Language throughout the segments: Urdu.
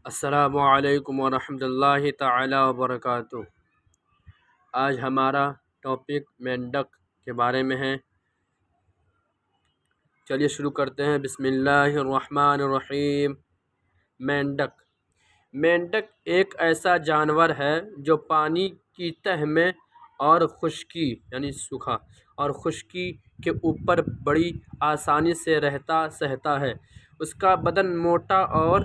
السلام علیکم ورحمۃ اللہ تعالی وبرکاتہ۔ آج ہمارا ٹاپک مینڈک کے بارے میں ہے۔ چلیے شروع کرتے ہیں۔ بسم اللہ الرحمن الرحیم۔ مینڈک ایک ایسا جانور ہے جو پانی کی تہ میں اور خشکی یعنی سوکھا اور خشکی کے اوپر بڑی آسانی سے رہتا سہتا ہے۔ اس کا بدن موٹا اور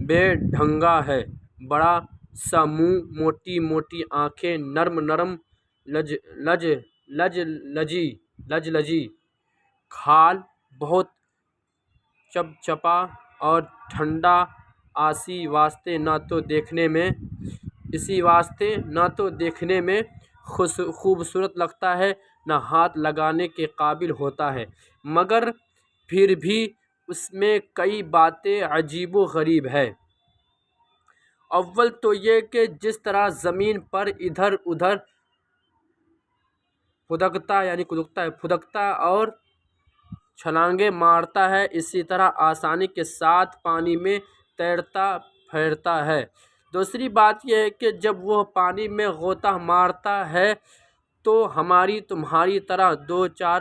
بے ڈھنگا ہے، بڑا سا منہ، موٹی موٹی آنکھیں، نرم نرم لجلجی کھال، بہت چپچپا اور ٹھنڈا، اسی واسطے نہ تو دیکھنے میں خوبصورت لگتا ہے، نہ ہاتھ لگانے کے قابل ہوتا ہے، مگر پھر بھی اس میں کئی باتیں عجیب و غریب ہے۔ اول تو یہ کہ جس طرح زمین پر ادھر ادھر پھدکتا اور چھلانگیں مارتا ہے، اسی طرح آسانی کے ساتھ پانی میں تیرتا پھرتا ہے۔ دوسری بات یہ ہے کہ جب وہ پانی میں غوطہ مارتا ہے تو ہماری تمہاری طرح 2-4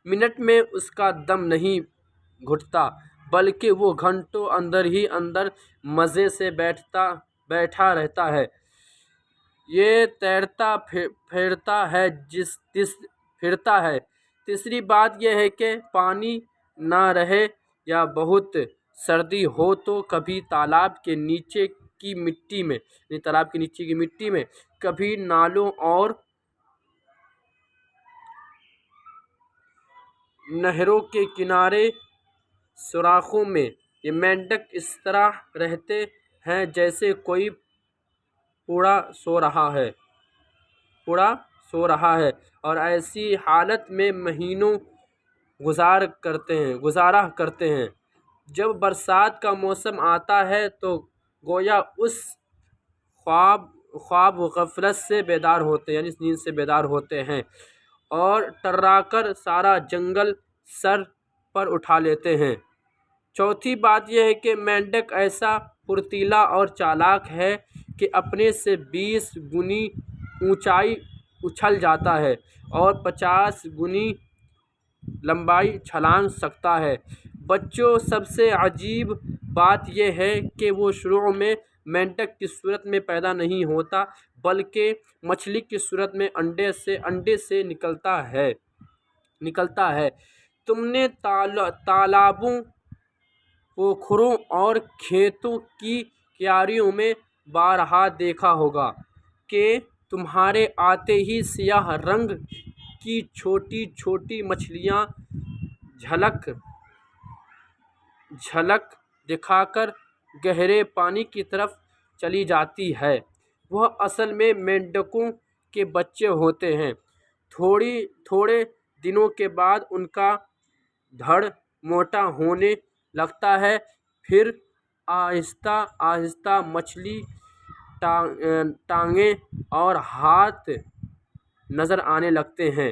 منٹ میں اس کا دم نہیں گھٹتا، بلکہ وہ گھنٹوں اندر ہی اندر مزے سے بیٹھا رہتا ہے۔ یہ تیرتا پھرتا ہے۔ تیسری بات یہ ہے کہ پانی نہ رہے یا بہت سردی ہو تو کبھی تالاب کے نیچے کی مٹی میں، کبھی نالوں اور نہروں کے کنارے سوراخوں میں۔ یہ مینڈک اس طرح رہتے ہیں جیسے کوئی پوڑا سو رہا ہے، اور ایسی حالت میں مہینوں گزارا کرتے ہیں۔ جب برسات کا موسم آتا ہے تو گویا اس خواب و غفلت سے بیدار ہوتے یعنی نیند سے بیدار ہوتے ہیں اور ٹرا کر سارا جنگل سر پر اٹھا لیتے ہیں۔ چوتھی بات یہ ہے کہ مینڈک ایسا پھرتیلا اور چالاک ہے کہ اپنے سے 20 گنی اونچائی اچھل جاتا ہے اور 50 گنی لمبائی چھلانگ سکتا ہے۔ بچوں، سب سے عجیب بات یہ ہے کہ وہ شروع میں مینڈک کی صورت میں پیدا نہیں ہوتا، بلکہ مچھلی کی صورت میں انڈے سے نکلتا ہے۔ تم نے تالابوں، پوکھروں اور کھیتوں کی کیاریوں میں بارہا دیکھا ہوگا کہ تمہارے آتے ہی سیاہ رنگ کی چھوٹی چھوٹی مچھلیاں جھلک دکھا کر گہرے پانی کی طرف چلی جاتی ہیں۔ وہ اصل میں مینڈکوں کے بچے ہوتے ہیں۔ تھوڑے دنوں کے بعد ان کا دھڑ موٹا ہونے لگتا ہے، پھر آہستہ آہستہ مچھلی ٹانگیں اور ہاتھ نظر آنے لگتے ہیں۔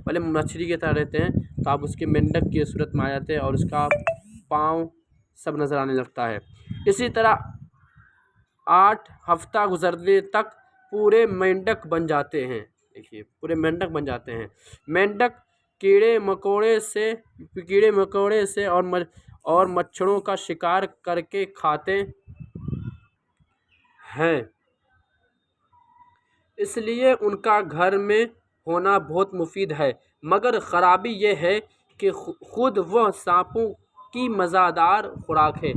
پہلے مچھلی کی طرح رہتے ہیں تو آپ اس کے مینڈک کی صورت میں آ جاتے ہیں اور اس کا پاؤں سب نظر آنے لگتا ہے۔ اسی طرح 8 ہفتہ گزرنے تک پورے مینڈک بن جاتے ہیں۔ مینڈک کیڑے مکوڑے سے اور مچھروں کا شکار کر کے کھاتے ہیں، اس لیے ان کا گھر میں ہونا بہت مفید ہے، مگر خرابی یہ ہے کہ خود وہ سانپوں کی مزیدار خوراک ہے۔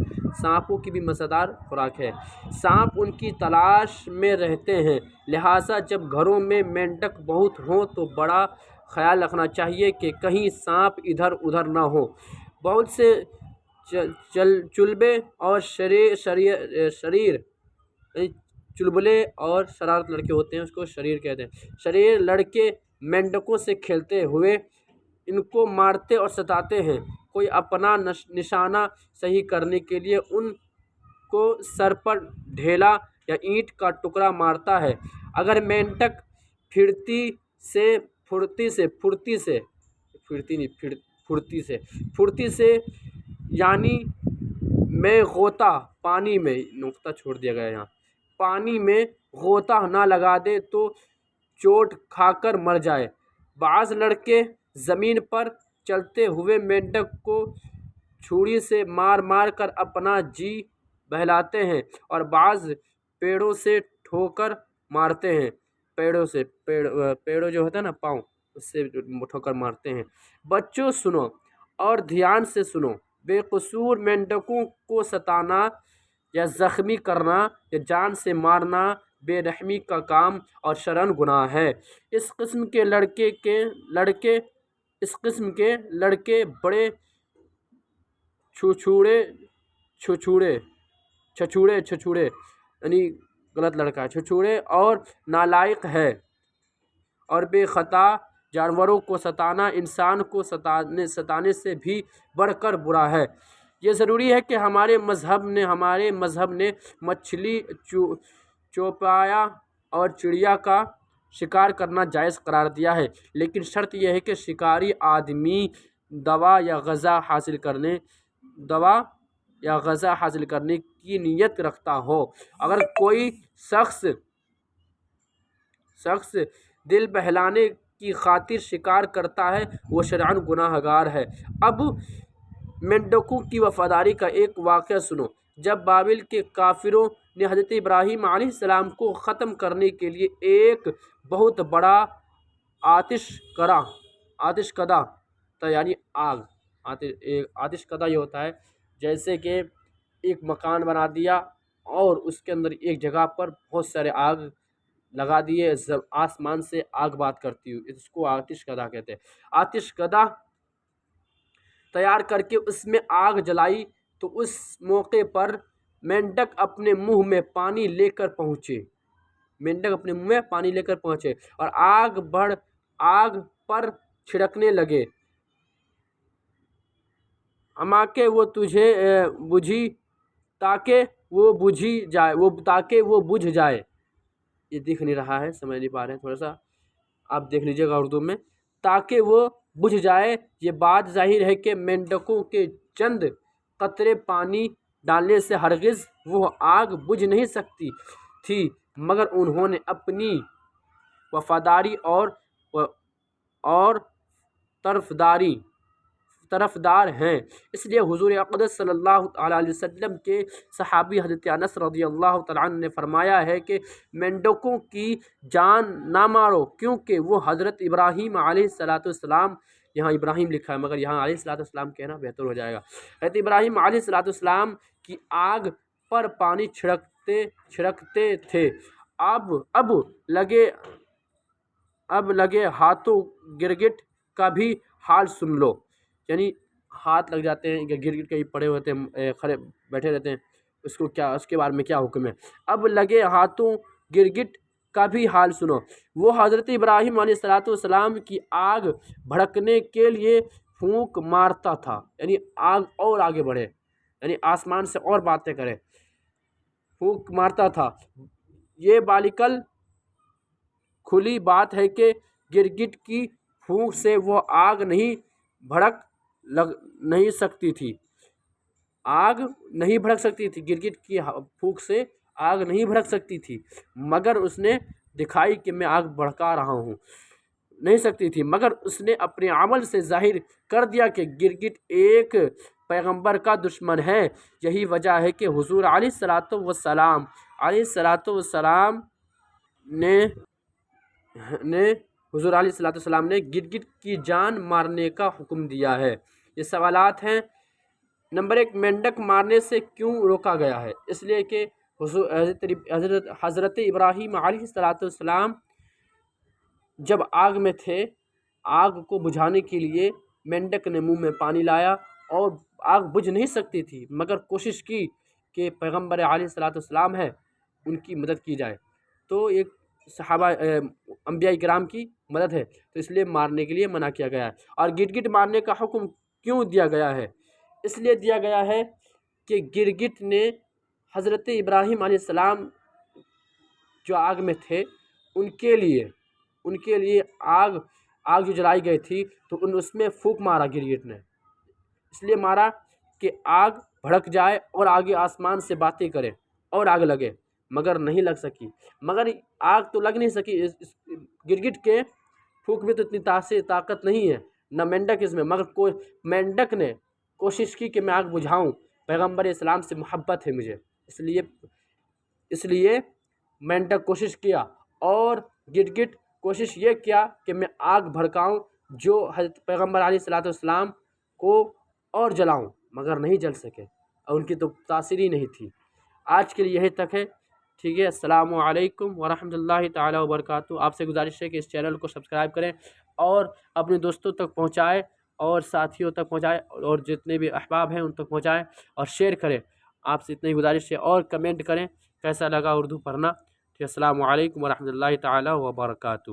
سانپ ان کی تلاش میں رہتے ہیں، لہٰذا جب گھروں میں مینڈک بہت ہوں تو بڑا خیال رکھنا چاہیے کہ کہیں سانپ ادھر ادھر نہ ہوں۔ بہت سے چلبلے اور شرارتی لڑکے ہوتے ہیں، اس کو شریر کہتے ہیں۔ شریر لڑکے مینڈکوں سے کھیلتے ہوئے ان کو مارتے اور ستاتے ہیں۔ کوئی اپنا نشانہ صحیح کرنے کے لیے ان کو سر پر ڈھیلا یا اینٹ کا ٹکڑا مارتا ہے۔ اگر مینڈک پھرتی سے پھرتی سے یعنی میں غوطہ پانی میں، نقطہ چھوڑ دیا گیا یہاں، پانی میں غوطہ نہ لگا دے تو چوٹ کھا کر مر جائے۔ بعض لڑکے زمین پر چلتے ہوئے مینڈک کو چھری سے مار مار کر اپنا جی بہلاتے ہیں اور بعض پیڑوں سے ٹھوکر مارتے ہیں، پیڑوں جو ہوتا ہے نا پاؤں، اس سے ٹھوکر مارتے ہیں۔ بچوں سنو اور دھیان سے سنو، بے قصور مینڈکوں کو ستانا یا زخمی کرنا یا جان سے مارنا بے رحمی کا کام اور شرعاً گناہ ہے۔ اس قسم کے لڑکے بڑے چھچھوڑے یعنی غلط لڑکا ہے، چھچھوڑے اور نالائق ہے، اور بے خطا جانوروں کو ستانا انسان کو ستانے سے بھی بڑھ کر برا ہے۔ یہ ضروری ہے کہ ہمارے مذہب نے مچھلی، چوپایا اور چڑیا کا شکار کرنا جائز قرار دیا ہے، لیکن شرط یہ ہے کہ شکاری آدمی دوا یا غذا حاصل کرنے کی نیت رکھتا ہو۔ اگر کوئی شخص دل بہلانے کی خاطر شکار کرتا ہے وہ شرعاً گناہ گار ہے۔ اب مینڈکوں کی وفاداری کا ایک واقعہ سنو۔ جب بابل کے کافروں نے حضرت ابراہیم علیہ السلام کو ختم کرنے کے لیے ایک بہت بڑا آتش کدہ یعنی آگ، آتش کدہ یہ ہوتا ہے جیسے کہ ایک مکان بنا دیا اور اس کے اندر ایک جگہ پر بہت سارے آگ لگا دیے، آسمان سے آگ بات کرتی ہوئی، اس کو آتش کدہ کہتے ہیں۔ آتش کدہ تیار کر کے اس میں آگ جلائی تو اس موقع پر مینڈک اپنے منہ میں پانی لے کر پہنچے اور آگ پر چھڑکنے لگے تاکہ وہ بجھ جائے۔ یہ دکھ نہیں رہا ہے، سمجھ نہیں پا رہے ہیں، تھوڑا سا آپ دیکھ لیجیے گا اردو میں، تاکہ وہ بجھ جائے۔ یہ بات ظاہر ہے کہ مینڈکوں کے چند قطرے پانی ڈالنے سے ہرگز وہ آگ بجھ نہیں سکتی تھی، مگر انہوں نے اپنی وفاداری اور طرفدار ہیں۔ اس لیے حضور اقدس صلی اللہ تعالیٰ علیہ وسلم کے صحابی حضرت انس رضی اللہ تعالیٰ عنہ نے فرمایا ہے کہ مینڈکوں کی جان نہ مارو، کیونکہ وہ حضرت ابراہیم علیہ السلام، یہاں ابراہیم لکھا ہے مگر یہاں علیہ السلام کہنا بہتر ہو جائے گا، حضرت ابراہیم علیہ السلام کی آگ پر پانی چھڑکتے تھے۔ اب لگے ہاتھوں گرگٹ کا بھی حال سن لو، یعنی ہاتھ لگ جاتے ہیں، گرگٹ کہیں پڑے ہوتے ہیں، کھڑے بیٹھے رہتے ہیں، اس کے بارے میں کیا حکم ہے۔ اب لگے ہاتھوں گرگٹ کا بھی حال سنو، وہ حضرت ابراہیم علیہ السلام کی آگ بھڑکنے کے لیے پھونک مارتا تھا، یعنی آگ اور آگے بڑھے، یعنی آسمان سے اور باتیں کرے، پھونک مارتا تھا۔ یہ بالکل کھلی بات ہے کہ گرگٹ کی پھونک سے وہ آگ نہیں بھڑک سکتی تھی، گرگٹ کی پھونک سے آگ نہیں بھڑک سکتی تھی، مگر اس نے دکھائی کہ میں آگ بھڑکا رہا ہوں، نہیں سکتی تھی، مگر اس نے اپنے عمل سے ظاہر کر دیا کہ گرگٹ ایک پیغمبر کا دشمن ہے۔ یہی وجہ ہے کہ حضور علیہ السلام نے گرگٹ کی جان مارنے کا حکم دیا ہے۔ یہ سوالات ہیں۔ نمبر 1، مینڈک مارنے سے کیوں روکا گیا ہے؟ اس لیے کہ حضرت ابراہیم علیہ السلام جب آگ میں تھے، آگ کو بجھانے کے لیے مینڈک نے منہ میں پانی لایا اور آگ بجھ نہیں سکتی تھی، مگر کوشش کی کہ پیغمبر علیہ السلام ہے ان کی مدد کی جائے، تو ایک صحابہ انبیاء کرام کی مدد ہے، تو اس لیے مارنے کے لیے منع کیا گیا ہے۔ اور گرگٹ مارنے کا حکم کیوں دیا گیا ہے؟ اس لیے دیا گیا ہے کہ گرگٹ نے حضرت ابراہیم علیہ السلام جو آگ میں تھے ان کے لیے آگ آگ جو جلائی گئی تھی تو اس میں پھونک مارا گرگٹ نے، اس لیے مارا کہ آگ بھڑک جائے اور آگے آسمان سے باتیں کرے اور آگ لگے، مگر نہیں لگ سکی۔ مگر آگ تو لگ نہیں سکی، گرگٹ کے پھونک میں تو اتنی طاقت نہیں ہے، نہ مینڈک اس میں، مگر مینڈک نے کوشش کی کہ میں آگ بجھاؤں، پیغمبر اسلام سے محبت ہے مجھے، اس لیے مینڈک کوشش کیا، اور گرگٹ کوشش یہ کیا کہ میں آگ بھڑکاؤں جو حضرت پیغمبر علیہ الصلوۃ والسلام کو اور جلاؤں، مگر نہیں جل سکے، اور ان کی تو تاثیر ہی نہیں تھی۔ آج کے لیے یہی تک ہے، ٹھیک ہے۔ السلام علیکم ورحمۃ اللہ تعالیٰ وبرکاتہ۔ آپ سے گزارش ہے کہ اس چینل کو سبسکرائب کریں اور اپنے دوستوں تک پہنچائیں اور ساتھیوں تک پہنچائیں، اور جتنے بھی احباب ہیں ان تک پہنچائیں اور شیئر کریں۔ آپ سے اتنی گزارش ہے، اور کمنٹ کریں کیسا لگا اردو پڑھنا۔ ٹھیک ہے، السلام علیکم ورحمۃ اللہ تعالیٰ وبرکاتہ۔